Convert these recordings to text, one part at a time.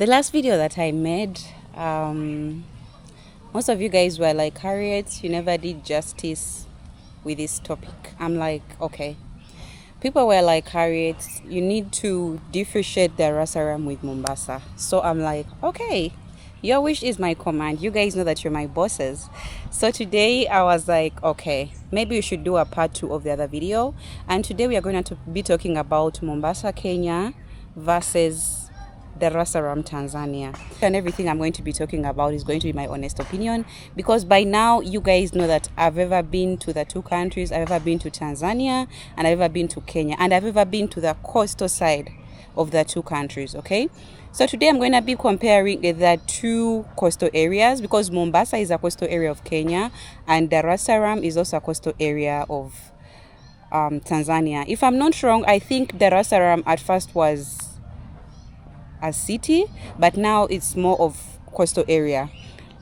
The last video that I made, most of you guys were like, Harriet, you never did justice with this topic. I'm like, okay. People were like, Harriet, you need to differentiate the Rasaram with Mombasa. So I'm like, okay, your wish is my command. You guys know that you're my bosses. So today I was like, okay, maybe we should do a part 2 of the other video. And today we are going to be talking about Mombasa, Kenya versus the Rasaram, Tanzania. And everything I'm going to be talking about is going to be my honest opinion, because by now you guys know that I've ever been to the two countries. I've ever been to Tanzania and I've ever been to Kenya, and I've ever been to the coastal side of the two countries. Okay, so today I'm going to be comparing the two coastal areas, because Mombasa is a coastal area of Kenya and the Rasaram is also a coastal area of Tanzania. If I'm not wrong, I think the Rasaram at first was a city, but now it's more of coastal area,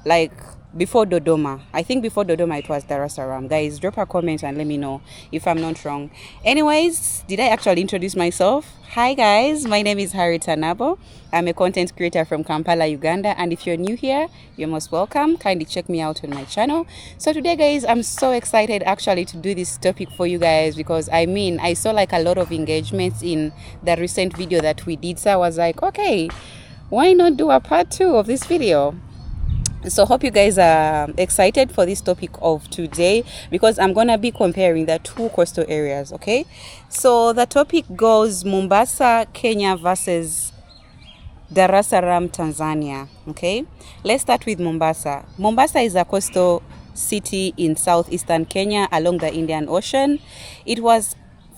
like before Dodoma. I think before Dodoma it was Dar es Salaam. Guys, drop a comment and let me know if I'm not wrong. Anyways, did I actually introduce myself? Hi guys, my name is Harriet Anabo. I'm a content creator from Kampala, Uganda, and if you're new here, you're most welcome. Kindly check me out on my channel. So today guys, I'm so excited actually to do this topic for you guys, because I saw like a lot of engagements in the recent video that we did, so I was like, okay, why not do a part 2 of this video? So hope you guys are excited for this topic of today, because I'm gonna be comparing the two coastal areas. Okay, so the topic goes Mombasa, Kenya versus Dar es Salaam, Tanzania. Okay, let's start with Mombasa. Mombasa is a coastal city in southeastern Kenya along the Indian Ocean. It was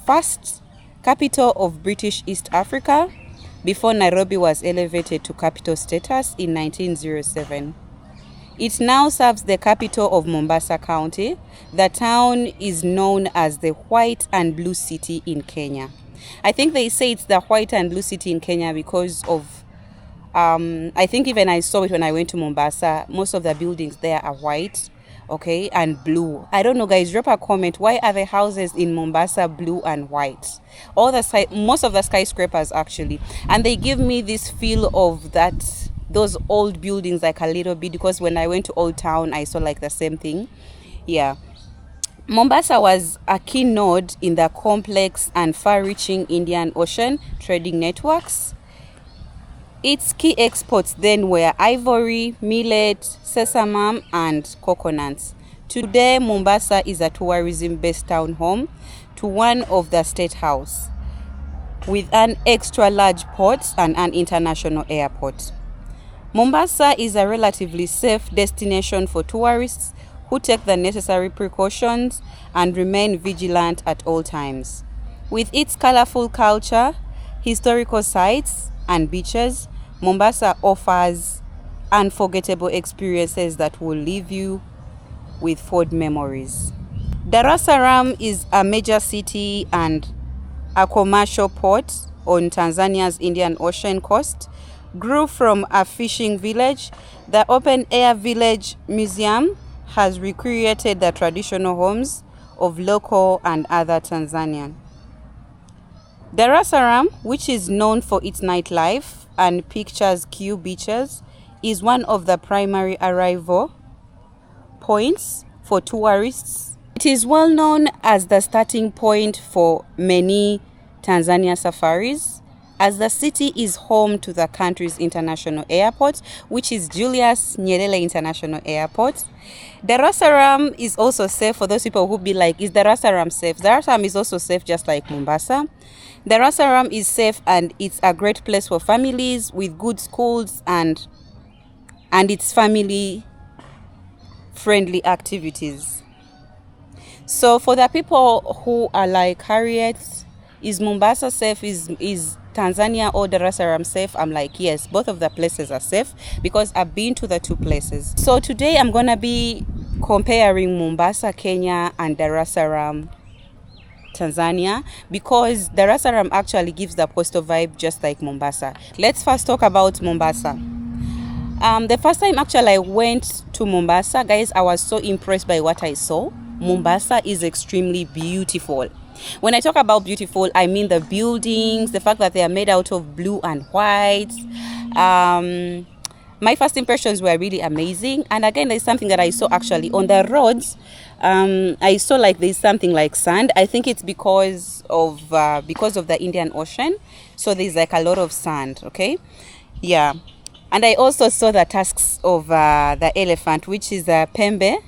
first capital of British East Africa before Nairobi was elevated to capital status in 1907. It now serves the capital of Mombasa County. The town is known as the White and Blue City in Kenya. I think they say it's the White and Blue City in Kenya because of, I think even I saw it when I went to Mombasa. Most of the buildings there are white, okay, and blue. I don't know, guys, drop a comment. Why are the houses in Mombasa blue and white? Most of the skyscrapers actually. And they give me this feel of those old buildings like a little bit, because when I went to Old Town I saw like the same thing. Yeah, Mombasa was a key node in the complex and far-reaching Indian Ocean trading networks. Its key exports then were ivory, millet, sesame and coconuts. Today Mombasa is a tourism-based town home to one of the State House, with an extra large port and an international airport. Mombasa is a relatively safe destination for tourists who take the necessary precautions and remain vigilant at all times. With its colorful culture, historical sites, and beaches, Mombasa offers unforgettable experiences that will leave you with fond memories. Dar es Salaam is a major city and a commercial port on Tanzania's Indian Ocean coast. Grew from a fishing village, the open-air village museum has recreated the traditional homes of local and other Tanzanian. Dar es Salaam, which is known for its nightlife and picturesque beaches, is one of the primary arrival points for tourists. It is well known as the starting point for many Tanzania safaris, as the city is home to the country's international airport, which is Julius Nyerere International Airport. Dar es Salaam is also safe for those people who be like, is Dar es Salaam safe? Dar es Salaam is also safe, just like Mombasa. Dar es Salaam is safe and it's a great place for families with good schools and its family friendly activities. So for the people who are like, Harriet, is Mombasa safe? Is Tanzania or Dar es Salaam safe? I'm like, yes, both of the places are safe, because I've been to the two places. So today I'm gonna be comparing Mombasa, Kenya and Dar es Salaam, Tanzania, because Dar es Salaam actually gives the coastal vibe just like Mombasa. Let's first talk about Mombasa. The first time actually I went to Mombasa, guys, I was so impressed by what I saw. Mombasa is extremely beautiful. When I talk about beautiful, I mean the buildings, the fact that they are made out of blue and white. My first impressions were really amazing. And again, there's something that I saw actually on the roads. I saw like there's something like sand. I think it's because of the Indian Ocean. So there's like a lot of sand. Okay, yeah. And I also saw the tusks of the elephant, which is a Pembe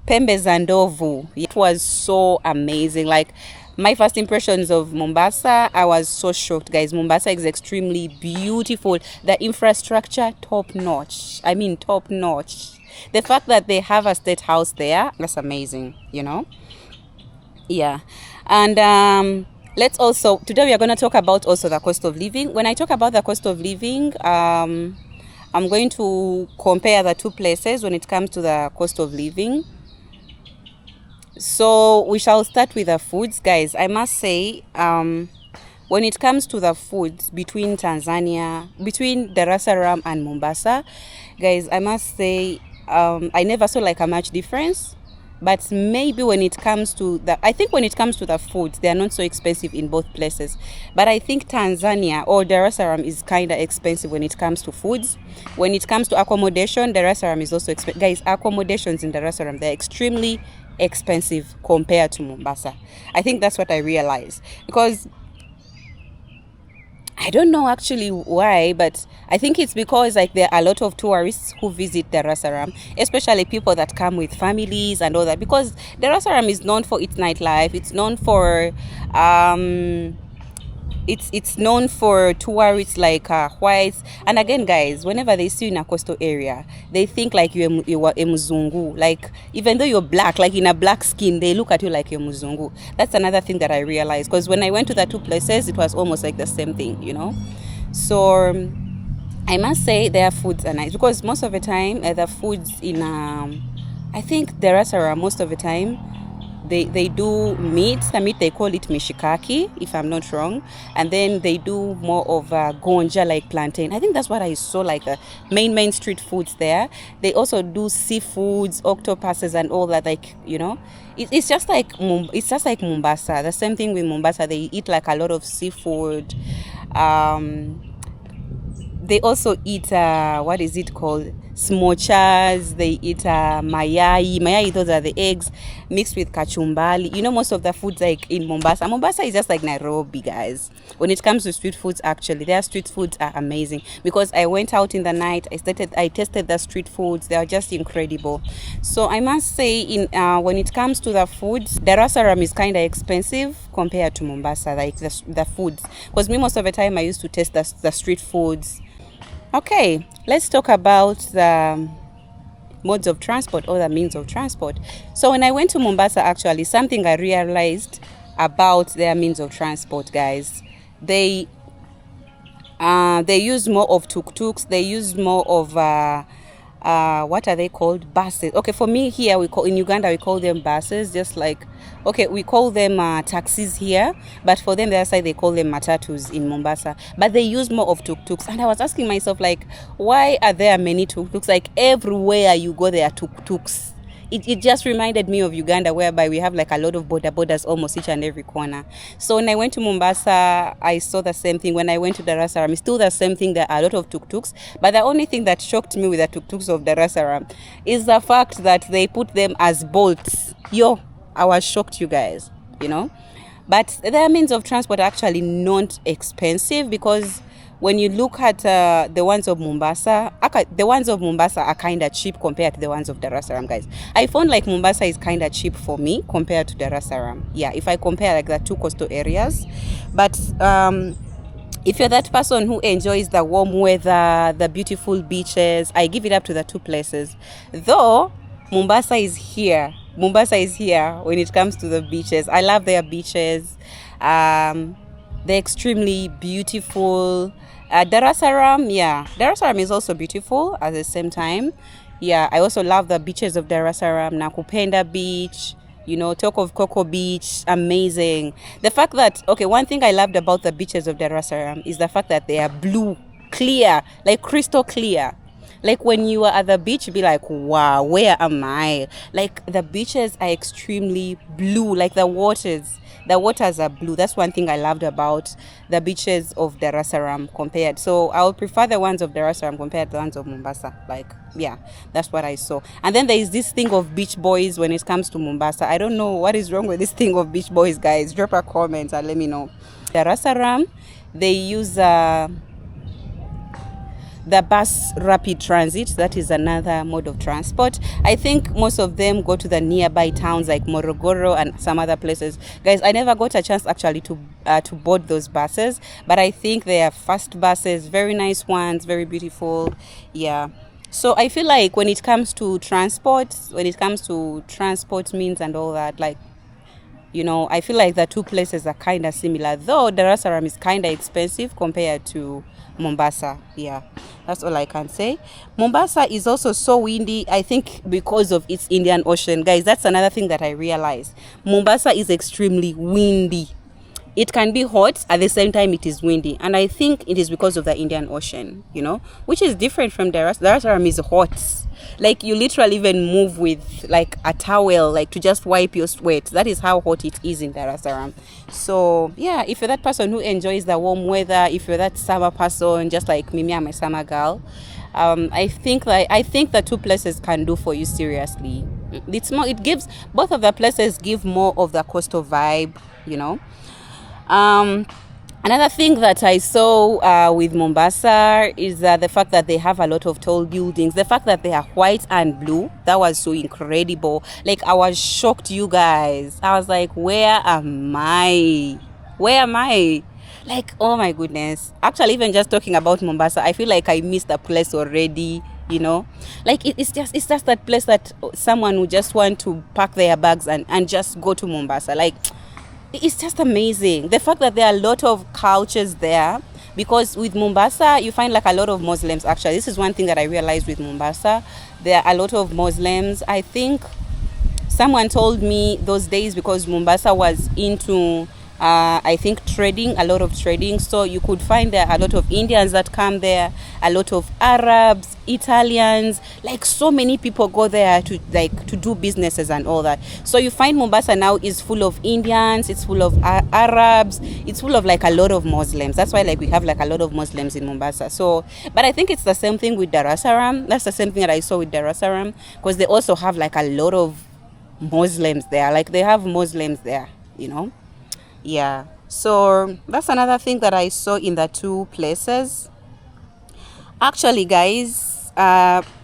Zandovu. It was so amazing. Like my first impressions of Mombasa, I was so shocked, guys. Mombasa is extremely beautiful. The infrastructure, top notch. I mean, top notch. The fact that they have a state house there, that's amazing, you know? Yeah. And let's also, today we are going to talk about also the cost of living. When I talk about the cost of living, I'm going to compare the two places when it comes to the cost of living. So we shall start with the foods, guys. I must say, when it comes to the foods between Dar es Salaam and Mombasa, guys, I must say, I never saw like a much difference. But maybe when it comes to the foods, they are not so expensive in both places. But I think Tanzania or Dar es Salaam is kind of expensive when it comes to foods. When it comes to accommodation, Dar es Salaam is also expensive. Guys, accommodations in Dar es Salaam, they're extremely expensive compared to Mombasa. I think that's what I realized, because I don't know actually why, but I think it's because like there are a lot of tourists who visit Dar es Salaam, especially people that come with families and all that, because Dar es Salaam is known for its nightlife. It's known for it's known for tourists like whites. And again, guys, whenever they see you in a coastal area, they think like you are a muzungu. Like even though you're black, like in a black skin, they look at you like you're muzungu. That's another thing that I realized, because when I went to the two places, it was almost like the same thing, you know. So I must say their foods are nice, because most of the time the foods in I think Dar es Salaam, most of the time they do meat. The meat, they call it mishikaki, if I'm not wrong. And then they do more of gonja, like plantain. I think that's what I saw, like the main street foods there. They also do seafoods, octopuses and all that, like, you know. It's just like Mombasa. The same thing with Mombasa. They eat like a lot of seafood. They also eat what is it called, smochas. They eat mayai. Those are the eggs mixed with kachumbali. You know, most of the foods like in Mombasa is just like Nairobi, guys. When it comes to street foods, actually their street foods are amazing, because I went out in the night, I tested the street foods. They are just incredible. So I must say, in when it comes to the foods, Dar es Salaam is kind of expensive compared to Mombasa, like the foods, because me, most of the time I used to test the street foods. Okay, let's talk about the modes of transport, or the means of transport. So when I went to Mombasa, actually, something I realized about their means of transport, guys, they use more of tuk-tuks. They use more of what are they called? Buses. Okay, for me here, in Uganda we call them buses, just like, okay, we call them taxis here, but for them the other side they call them matatus in Mombasa. But they use more of tuk-tuks, and I was asking myself, like, why are there many tuk-tuks? Like everywhere you go there are tuk-tuks. It just reminded me of Uganda, whereby we have like a lot of borders almost each and every corner. So when I went to Mombasa, I saw the same thing. When I went to Dar es Salaam, it's still the same thing. There are a lot of tuk-tuks. But the only thing that shocked me with the tuk-tuks of Dar es Salaam is the fact that they put them as bolts. I was shocked, you guys, you know. But their means of transport are actually not expensive, because when you look at the ones of Mombasa are kind of cheap compared to the ones of Dar es Salaam, guys. I found like Mombasa is kind of cheap for me compared to Dar es Salaam. Yeah, if I compare like the two coastal areas. But if you're that person who enjoys the warm weather, the beautiful beaches, I give it up to the two places. Though Mombasa is here when it comes to the beaches. I love their beaches. They're extremely beautiful. Dar es Salaam is also beautiful at the same time. Yeah, I also love the beaches of Dar es Salaam. Nakupenda Beach, you know, talk of Coco Beach, amazing. The fact that, okay, one thing I loved about the beaches of Dar es Salaam is the fact that they are blue, clear, like crystal clear. Like when you are at the beach, you'd be like, wow, where am I? Like the beaches are extremely blue, like the waters are blue. That's one thing I loved about the beaches of Dar es Salaam compared. So I would prefer the ones of Dar es Salaam compared to the ones of Mombasa. Like, yeah, that's what I saw. And then there is this thing of beach boys when it comes to Mombasa. I don't know what is wrong with this thing of beach boys, guys. Drop a comment and let me know. Dar es Salaam, they use the bus rapid transit. That is another mode of transport. I think most of them go to the nearby towns like Morogoro and some other places. Guys, I never got a chance actually to board those buses, but I think they are fast buses, very nice ones, very beautiful. Yeah. So I feel like when it comes to transport means and all that, like, I feel like the two places are kind of similar, though Dar es Salaam is kind of expensive compared to Mombasa. Yeah, that's all I can say. Mombasa is also so windy, I think because of its Indian Ocean. Guys, that's another thing that I realized. Mombasa is extremely windy. It can be hot, at the same time it is windy, and I think it is because of the Indian Ocean, which is different from Dar es Salaam. Is hot. Like you literally even move with like a towel, like to just wipe your sweat. That is how hot it is in Dar es Salaam. So yeah, if you're that person who enjoys the warm weather, if you're that summer person, just like me, I'm a summer girl. I think the two places can do for you seriously. It's more. It gives both of the places give more of the coastal vibe, Another thing that I saw with Mombasa is the fact that they have a lot of tall buildings. The fact that they are white and blue, that was so incredible. Like, I was shocked, you guys. I was like, where am I? Where am I? Like, oh my goodness. Actually, even just talking about Mombasa, I feel like I missed the place already. Like it's just that place that someone would just want to pack their bags and just go to Mombasa. Like, it's just amazing. The fact that there are a lot of cultures there, because with Mombasa, you find like a lot of Muslims. Actually, this is one thing that I realized with Mombasa. There are a lot of Muslims. I think someone told me those days, because Mombasa was into I think a lot of trading, so you could find there a lot of Indians that come there, a lot of Arabs, Italians, like so many people go there to do businesses and all that. So you find Mombasa now is full of Indians, it's full of Arabs, it's full of like a lot of Muslims. That's why like we have like a lot of Muslims in Mombasa. So, but I think it's the same thing with Dar es Salaam. That's the same thing that I saw with Dar es Salaam, because they also have like a lot of Muslims there. Like they have Muslims there, Yeah, so that's another thing that I saw in the two places. Actually, guys,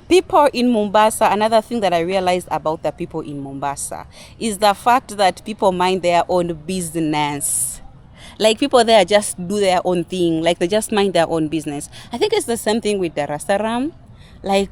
people in Mombasa, another thing that I realized about the people in Mombasa is the fact that people mind their own business. Like people there just do their own thing, like they just mind their own business. I think it's the same thing with Dar es Salaam. Like,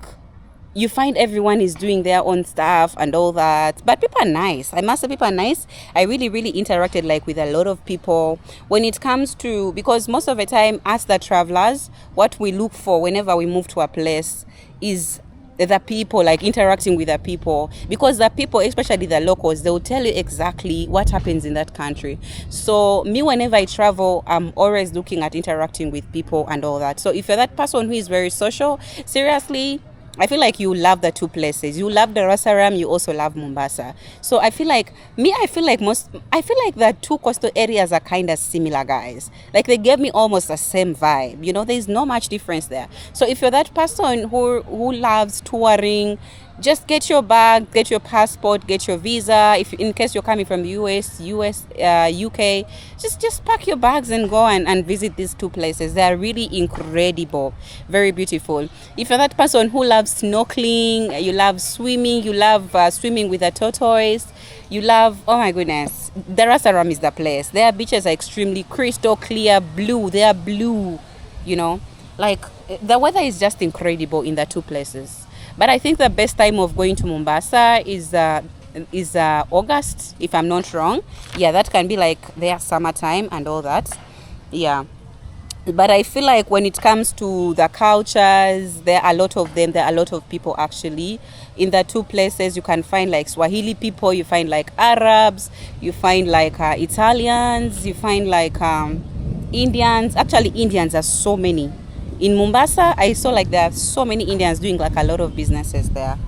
you find everyone is doing their own stuff and all that, but people are nice. I must say, people are nice. I really interacted like with a lot of people when it comes to, because most of the time as the travelers, what we look for whenever we move to a place is the people, like interacting with the people, because the people, especially the locals, they will tell you exactly what happens in that country. So me, whenever I travel, I'm always looking at interacting with people and all that. So if you're that person who is very social, seriously, I feel like you love the two places. You love Dar es Salaam, you also love Mombasa. So I feel like the two coastal areas are kind of similar, guys. Like they gave me almost the same vibe. There's no much difference there. So if you're that person who loves touring, just get your bag, get your passport, get your visa. If in case you're coming from the US, UK, just pack your bags and go and visit these two places. They are really incredible, very beautiful. If you're that person who loves snorkeling, you love swimming, you love swimming with a tortoise, you love, oh my goodness, Dar es Salaam is the place. Their beaches are extremely crystal clear blue. They are blue, like the weather is just incredible in the two places. But I think the best time of going to Mombasa is August, if I'm not wrong. Yeah, that can be like their summertime and all that. Yeah. But I feel like when it comes to the cultures, there are a lot of them. There are a lot of people actually. In the two places, you can find like Swahili people, you find like Arabs, you find like Italians, you find like Indians. Actually, Indians are so many. In Mombasa, I saw like there are so many Indians doing like a lot of businesses there.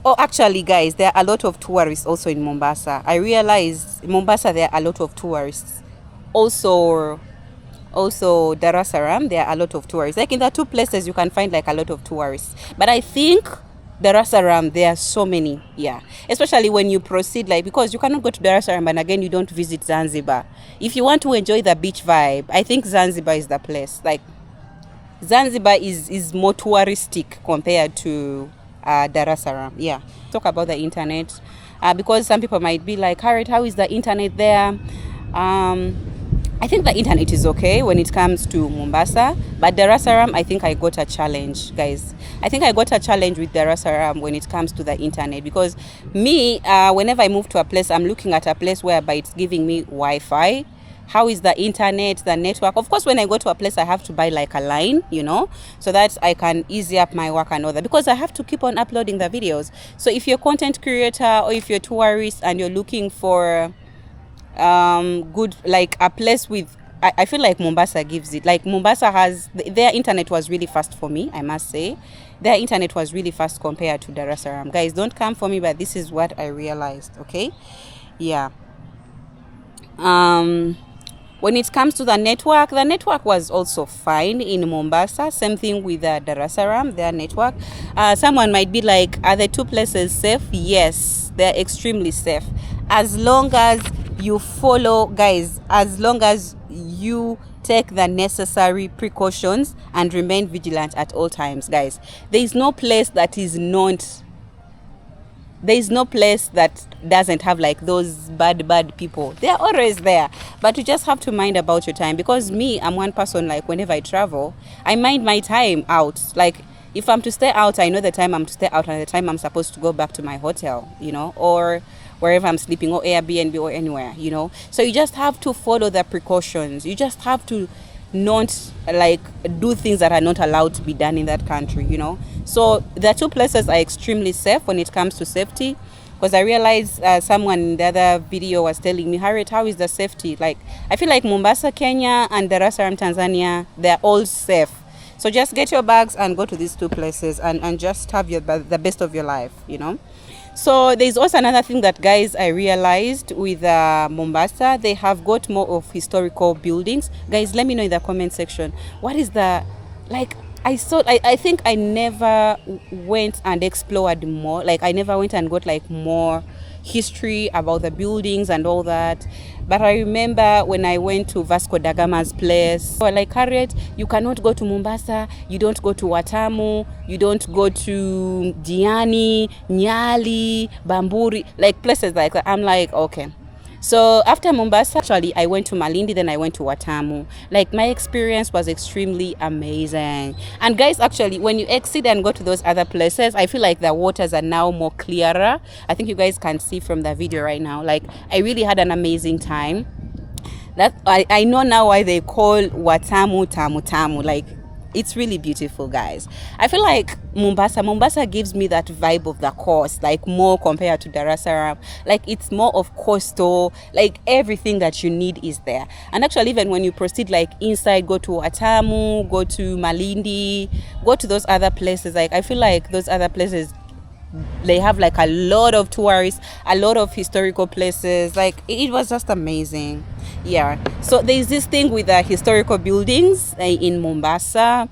Oh, actually, guys, there are a lot of tourists also in Mombasa. I realized in Mombasa there are a lot of tourists. Also Dar es Salaam, there are a lot of tourists. Like in the two places, you can find like a lot of tourists. But I think Dar es Salaam, there are so many, yeah. Especially when you proceed, like, because you cannot go to Dar es Salaam and again you don't visit Zanzibar. If you want to enjoy the beach vibe, I think Zanzibar is the place. Like, Zanzibar is more touristic compared to Dar es Salaam. Yeah. Talk about the internet because some people might be like, Harriet, how is the internet there? I think the internet is okay when it comes to Mombasa, but Dar es Salaam, I think I got a challenge, guys. I think I got a challenge with Dar es Salaam when it comes to the internet because me, whenever I move to a place, I'm looking at a place whereby it's giving me Wi-Fi. How is the internet, the network? Of course, when I go to a place, I have to buy like a line, you know, so that I can ease up my work and all that because I have to keep on uploading the videos. So if you're a content creator or if you're a tourist and you're looking for good, like a place with, I feel like Mombasa gives it. Like Mombasa has, their internet was really fast for me, I must say. Their internet was really fast compared to Dar es Salaam. Guys, don't come for me, but this is what I realized, okay? Yeah. When it comes to the network was also fine in Mombasa. Same thing with Dar es Salaam, their network. Someone might be like, are the two places safe? Yes, they're extremely safe. As long as you follow, guys, as long as you take the necessary precautions and remain vigilant at all times, guys. There is no place that doesn't have like those bad people. They're always there, but you just have to mind about your time because me, I'm one person, like whenever I travel, I mind my time out. Like if I'm to stay out, I know the time I'm to stay out and the time I'm supposed to go back to my hotel, you know, or wherever I'm sleeping, or Airbnb, or anywhere, you know. So you just have to follow the precautions. You just have to not like do things that are not allowed to be done in that country, you know. So the two places are extremely safe when it comes to safety, because I realized someone in the other video was telling me, Harriet, how is the safety? Like, I feel like Mombasa, Kenya and Dar es Salaam, Tanzania, they're all safe. So just get your bags and go to these two places and just have the best of your life, you know. So there's also another thing that, guys, I realized with Mombasa, they have got more of historical buildings. Guys, let me know in the comment section, what is the, like, I think I never went and explored more. Like, I never went and got like more history about the buildings and all that. But I remember when I went to Vasco da Gama's place, like, Harriet, you cannot go to Mombasa, you don't go to Watamu, you don't go to Diani, Nyali, Bamburi, like places like that. I'm like, okay. So after Mombasa, actually, I went to Malindi, then I went to Watamu. Like, my experience was extremely amazing. And guys, actually, when you exit and go to those other places, I feel like the waters are now more clearer. I think you guys can see from the video right now. Like, I really had an amazing time. That I know now why they call Watamu Tamu Tamu. Like, it's really beautiful, guys. I feel like Mombasa gives me that vibe of the coast, like more compared to Dar es Salaam. Like, it's more of coastal, like everything that you need is there. And actually, even when you proceed like inside, go to Watamu, go to Malindi, go to those other places, like I feel like those other places, they have like a lot of tourists, a lot of historical places. Like, it was just amazing. Yeah, so there's this thing with the historical buildings in Mombasa.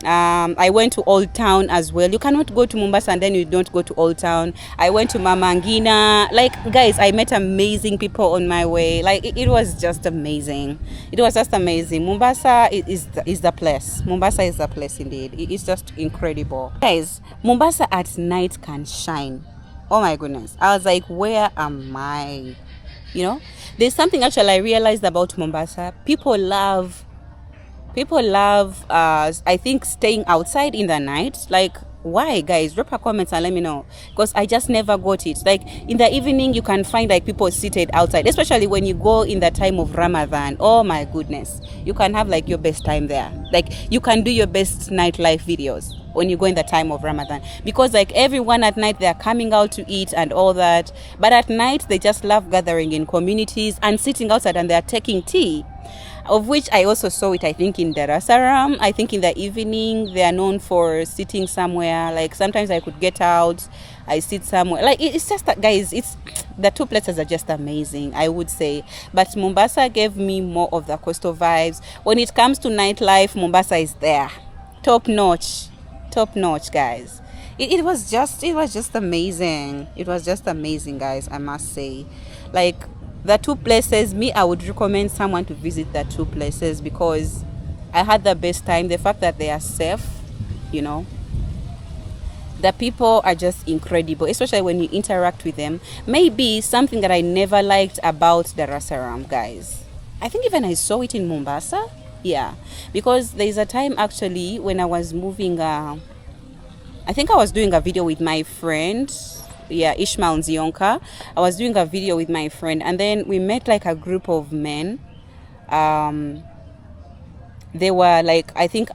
I went to Old Town as well. You cannot go to Mombasa and then you don't go to Old Town. I went to Mama Ngina. Like, guys, I met amazing people on my way. Like, it was just amazing. It was just amazing. Mombasa is the place. Mombasa is the place indeed. It's just incredible. Guys, Mombasa at night can shine. Oh my goodness. I was like, where am I? You know, there's something actually I realized about Mombasa. People love I think staying outside in the night. Like, why, guys? Drop a comment and let me know, because I just never got it. Like, in the evening you can find like people seated outside, especially when you go in the time of Ramadan. Oh my goodness, you can have like your best time there. Like, you can do your best nightlife videos when you go in the time of Ramadan, because like everyone at night, they're coming out to eat and all that. But at night, they just love gathering in communities and sitting outside, and they're taking tea. of which I also saw it, I think, in Dar es Salaam. I think in the evening they are known for sitting somewhere. Like sometimes I could get out, I sit somewhere. Like it's just that, guys, it's the two places are just amazing, I would say. But Mombasa gave me more of the coastal vibes. When it comes to nightlife, Mombasa is there, top notch, guys. It was just amazing. It was just amazing, guys, I must say. Like the two places, me, I would recommend someone to visit the two places because I had the best time. The fact that they are safe, you know, the people are just incredible, especially when you interact with them. Maybe something that I never liked about Dar es Salaam, guys, I think even I saw it in Mombasa. Yeah, because there's a time actually when I was moving, I think I was doing a video with my friend, yeah, Ishmael Nzionka. I was doing a video with my friend, and then we met like a group of men. They were like, I think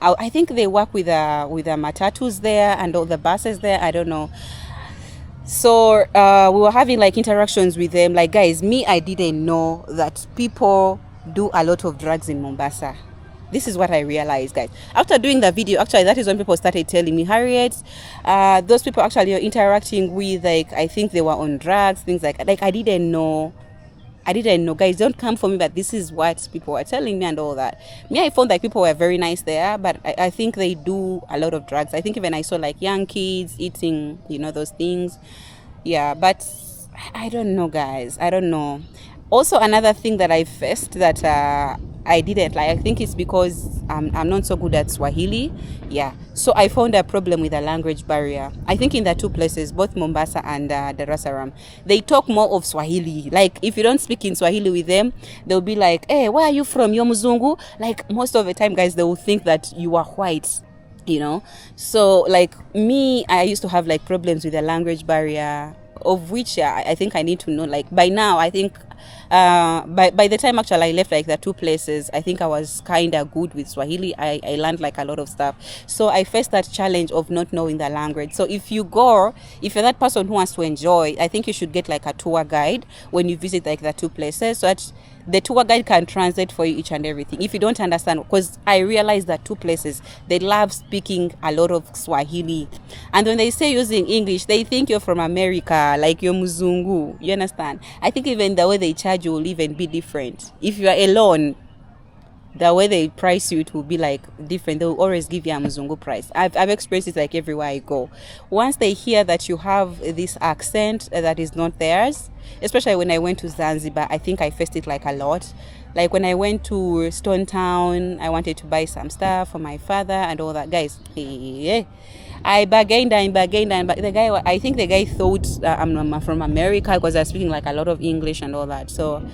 they work with the matatus there and all the buses there. I don't know. So we were having like interactions with them. Like, guys, me, I didn't know that people do a lot of drugs in Mombasa. This is what I realized, guys. After doing the video, actually, that is when people started telling me, Harriet, those people actually you're interacting with, like, I think they were on drugs, things like I didn't know. Guys, don't come for me, but this is what people were telling me and all that. Me, I found that people were very nice there, but I think they do a lot of drugs. I think even I saw like young kids eating, you know, those things. Yeah, but I don't know, guys. I don't know. Also, another thing that I faced that I didn't like, I think it's because I'm not so good at Swahili. Yeah, so I found a problem with the language barrier. I think in the two places, both Mombasa and Dar es Salaam, they talk more of Swahili. Like if you don't speak in Swahili with them, they'll be like, hey, where are you from? You're Mzungu? Like most of the time, guys, they will think that you are white, you know. So like me, I used to have like problems with the language barrier, of which I think I need to know, like by now, I think by the time actually I left like the two places, I think I was kind of good with Swahili. I learned like a lot of stuff. So I faced that challenge of not knowing the language. So if you're that person who wants to enjoy, I think you should get like a tour guide when you visit like the two places, so that the tour guide can translate for you each and everything if you don't understand. Because I realized that two places, they love speaking a lot of Swahili, and when they say using English, they think you're from America, like you're Mzungu, you understand. I think even the way they charge you will even be different. If you are alone, the way they price you, it will be like different. They will always give you a Mzungu price. I've experienced it like everywhere I go. Once they hear that you have this accent that is not theirs, especially when I went to Zanzibar, I think I faced it like a lot. Like when I went to Stone Town, I wanted to buy some stuff for my father and all that. Guys, I bargained, but the guy, I think the guy thought I'm from America because I was speaking like a lot of English and all that. So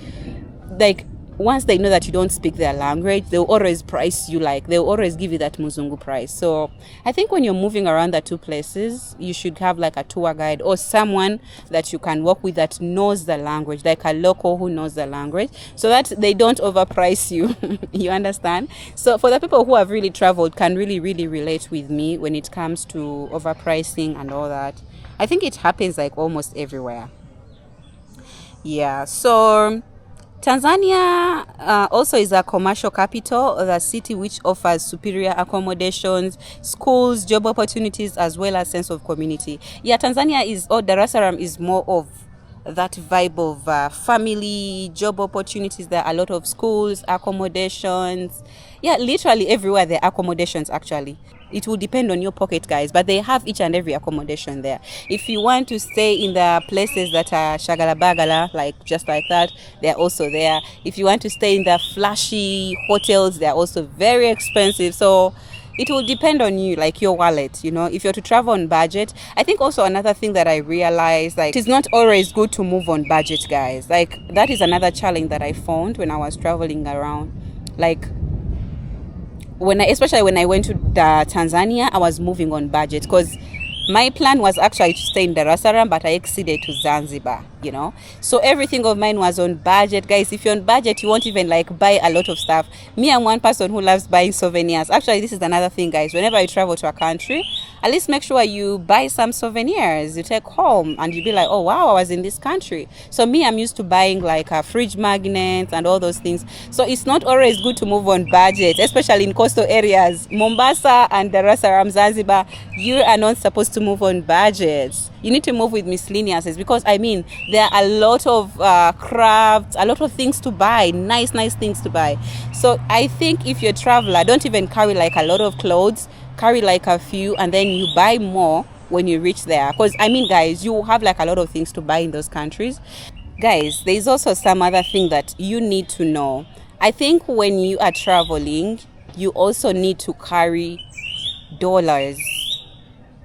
like once they know that you don't speak their language, they'll always price you, like they'll always give you that Mzungu price. So I think when you're moving around the two places, you should have like a tour guide or someone that you can work with that knows the language, like a local who knows the language, so that they don't overprice you. You understand? So for the people who have really traveled, can really relate with me when it comes to overpricing and all that. I think it happens like almost everywhere. Yeah, so Tanzania also is a commercial capital, the city which offers superior accommodations, schools, job opportunities, as well as sense of community. Yeah, Tanzania Dar es Salaam is more of that vibe of family, job opportunities. There are a lot of schools, accommodations. Yeah, literally everywhere there are accommodations actually. It will depend on your pocket, guys, but they have each and every accommodation there. If you want to stay in the places that are shagala bagala, like just like that, they're also there. If you want to stay in the flashy hotels, they're also very expensive. So it will depend on you, like your wallet, you know. If you're to travel on budget, I think also another thing that I realized, like, it's not always good to move on budget, guys. Like, that is another challenge that I found when I was traveling around. Like, especially when I went to Tanzania, I was moving on budget because my plan was actually to stay in Dar es Salaam, but I exceeded to Zanzibar. So everything of mine was on budget, guys. If you're on budget, you won't even like buy a lot of stuff. Me, I'm one person who loves buying souvenirs. Actually, this is another thing, guys. Whenever you travel to a country, at least make sure you buy some souvenirs you take home, and you'll be like, oh wow, I was in this country. So me, I'm used to buying like a fridge magnets and all those things. So it's not always good to move on budget, especially in coastal areas. Mombasa and Dar es Salaam, Zanzibar, you are not supposed to move on budgets. You need to move with miscellaneous, because I mean, there are a lot of crafts, a lot of things to buy, nice things to buy. So I think if you're a traveler, don't even carry like a lot of clothes, carry like a few, and then you buy more when you reach there. Because I mean, guys, you have like a lot of things to buy in those countries. Guys, there's also some other thing that you need to know. I think when you are traveling, you also need to carry dollars.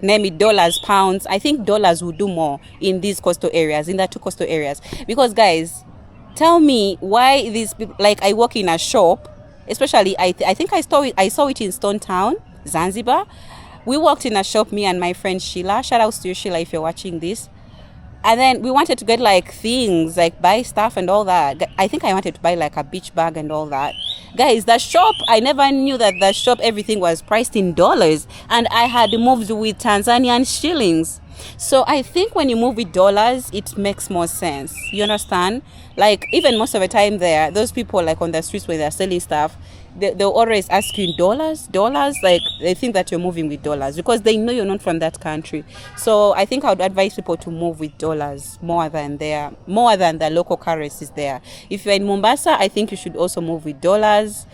Name it, dollars, pounds. I think dollars will do more in these coastal areas, in the two coastal areas. Because guys, tell me why these people, like I work in a shop, especially I think I saw it in Stone Town, Zanzibar. We worked in a shop, me and my friend Sheila. Shout out to you, Sheila, if you're watching this. And then we wanted to get like things, like buy stuff and all that. I think I wanted to buy like a beach bag and all that. Guys, the shop, I never knew that the shop, everything was priced in dollars. And I had moved with Tanzanian shillings. So I think when you move with dollars, it makes more sense. You understand? Like even most of the time there, those people like on the streets where they're selling stuff, they'll always ask you in dollars. Like they think that you're moving with dollars because they know you're not from that country. So I think I would advise people to move with dollars more than the local currencies there. If you're in Mombasa, I think you should also move with dollars,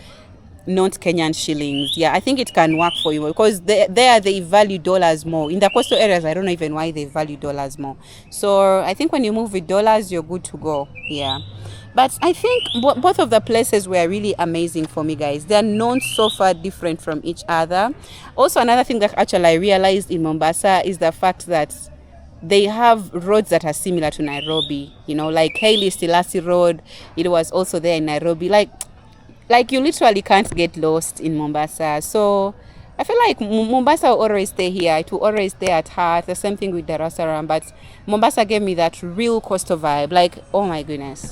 not Kenyan shillings. Yeah, I think it can work for you because there they value dollars more. In the coastal areas, I don't know even why they value dollars more. So I think when you move with dollars, you're good to go. Yeah. But I think both of the places were really amazing for me, guys. They're not so far different from each other. Also, another thing that actually I realized in Mombasa is the fact that they have roads that are similar to Nairobi. Like Haile Selassie Road. It was also there in Nairobi. Like you literally can't get lost in Mombasa. So I feel like Mombasa will always stay here. It will always stay at heart. The same thing with Dar es Salaam. But Mombasa gave me that real coastal vibe. Like, oh my goodness.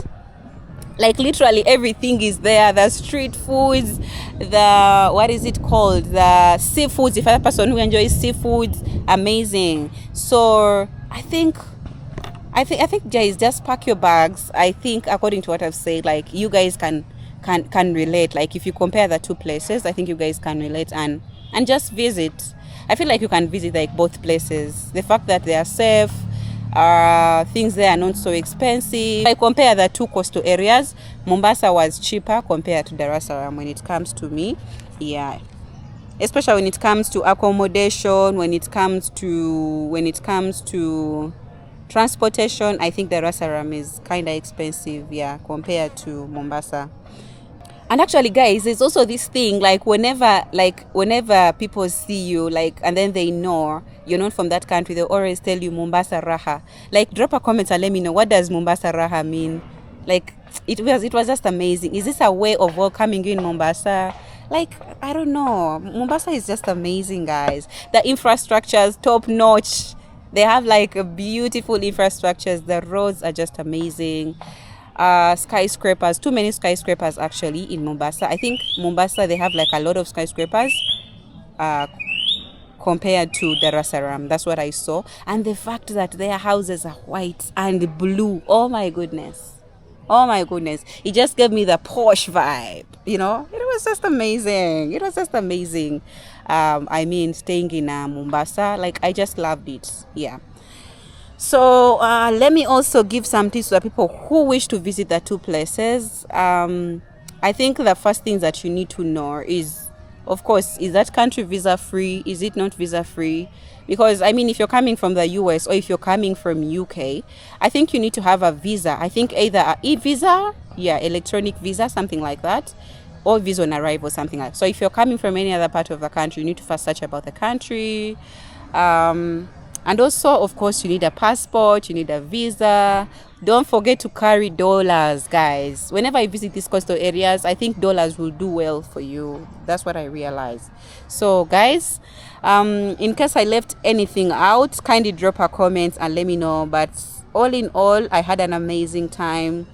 Like literally everything is there. The street foods, what is it called? The seafoods. If you're a person who enjoys seafoods, amazing. So I think guys, just pack your bags. I think according to what I've said, like you guys can relate. Like if you compare the two places, I think you guys can relate and just visit. I feel like you can visit like both places. The fact that they are safe, things there are not so expensive. I compare the two coastal areas. Mombasa was cheaper compared to Dar es Salaam when it comes to me. Yeah. Especially when it comes to accommodation, when it comes to transportation, I think Dar es Salaam is kind of expensive, yeah, compared to Mombasa. And actually, guys, there's also this thing, like whenever people see you, like, and then they know you're not from that country, they'll always tell you Mombasa Raha. Like, drop a comment and let me know, what does Mombasa Raha mean? Like, it was just amazing. Is this a way of welcoming you in Mombasa? Like, I don't know. Mombasa is just amazing, guys. The infrastructure is top notch. They have like beautiful infrastructures. The roads are just amazing. Skyscrapers, too many skyscrapers actually in Mombasa. I think Mombasa, they have like a lot of skyscrapers compared to Dar es Salaam. That's what I saw. And the fact that their houses are white and blue, oh my goodness, it just gave me the posh vibe. It was just amazing. I mean, staying in Mombasa, like I just loved it. Yeah. So let me also give some tips to the people who wish to visit the two places. I think the first thing that you need to know is, of course, is that country visa free? Is it not visa free? Because I mean, if you're coming from the US or if you're coming from UK, I think you need to have a visa. I think either an e-visa, electronic visa, something like that, or visa on arrival, something like that. So if you're coming from any other part of the country, you need to first search about the country. And also, of course, you need a passport, you need a visa. Don't forget to carry dollars, guys. Whenever you visit these coastal areas, I think dollars will do well for you. That's what I realized. So, guys, in case I left anything out, kindly drop a comment and let me know. But all in all, I had an amazing time.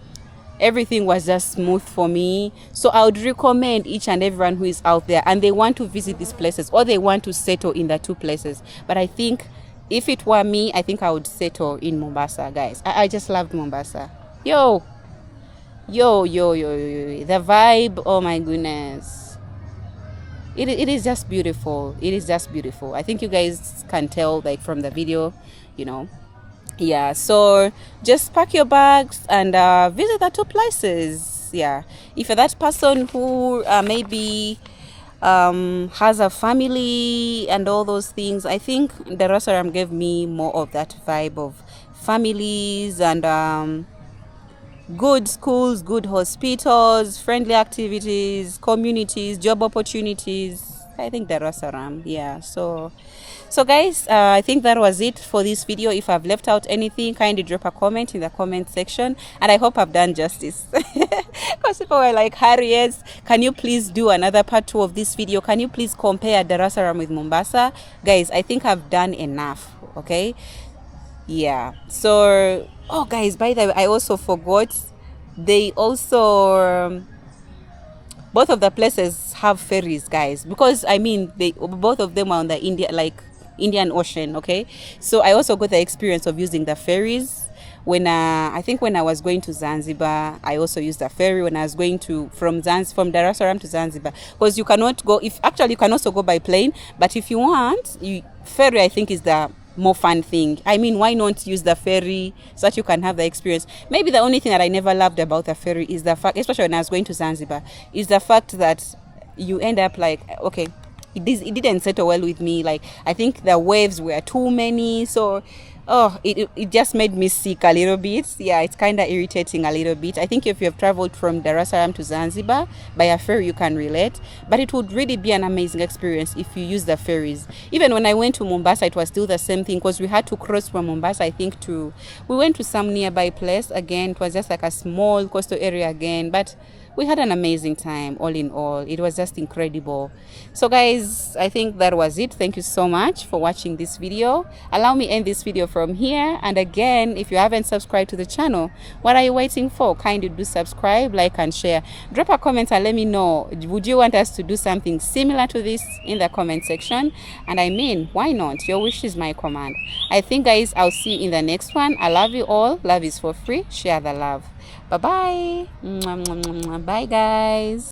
Everything was just smooth for me. So I would recommend each and everyone who is out there and they want to visit these places or they want to settle in the two places. But I think if it were me, I think I would settle in Mombasa, guys. I just loved Mombasa. Yo, the vibe, oh my goodness. It is just beautiful. It is just beautiful. I think you guys can tell, like, from the video, you know. Yeah, so just pack your bags and visit the two places. Yeah, if you're that person who maybe has a family and all those things, I think the restaurant gave me more of that vibe of families and good schools, good hospitals, friendly activities, communities, job opportunities. I think the restaurant, yeah. So guys, I think that was it for this video. If I've left out anything, kindly drop a comment in the comment section, and I hope I've done justice. Because people were like, Harriet, can you please do another part 2 of this video? Can you please compare Dar es Salaam with Mombasa? Guys, I think I've done enough. Okay, yeah. So, oh guys, by the way, I also forgot, they also both of the places have ferries, guys, because I mean they both of them are on the Indian Ocean. Okay, so I also got the experience of using the ferries when I think when I was going to Zanzibar. I also used the ferry when I was going to from Dar es Salaam to Zanzibar, because you cannot go, if actually you can also go by plane, but if you want, ferry I think is the more fun thing. I mean, why not use the ferry so that you can have the experience? Maybe the only thing that I never loved about the ferry is the fact, especially when I was going to Zanzibar, is the fact that you end up like, okay, it didn't settle well with me. Like, I think the waves were too many, so it just made me sick a little bit. Yeah, it's kind of irritating a little bit. I think if you have traveled from Dar es Salaam to Zanzibar by a ferry, you can relate, but it would really be an amazing experience if you use the ferries. Even when I went to Mombasa, it was still the same thing, because we had to cross from Mombasa, I think, we went to some nearby place. Again, it was just like a small coastal area again, but we had an amazing time. All in all, it was just incredible. So guys, I think that was it. Thank you so much for watching this video. Allow me end this video from here. And again, if you haven't subscribed to the channel, what are you waiting for? Kindly do subscribe, like and share. Drop a comment and let me know, would you want us to do something similar to this in the comment section? And I mean, why not? Your wish is my command. I think, guys, I'll see you in the next one. I love you all. Love is for free. Share the love. Bye bye. Bye guys.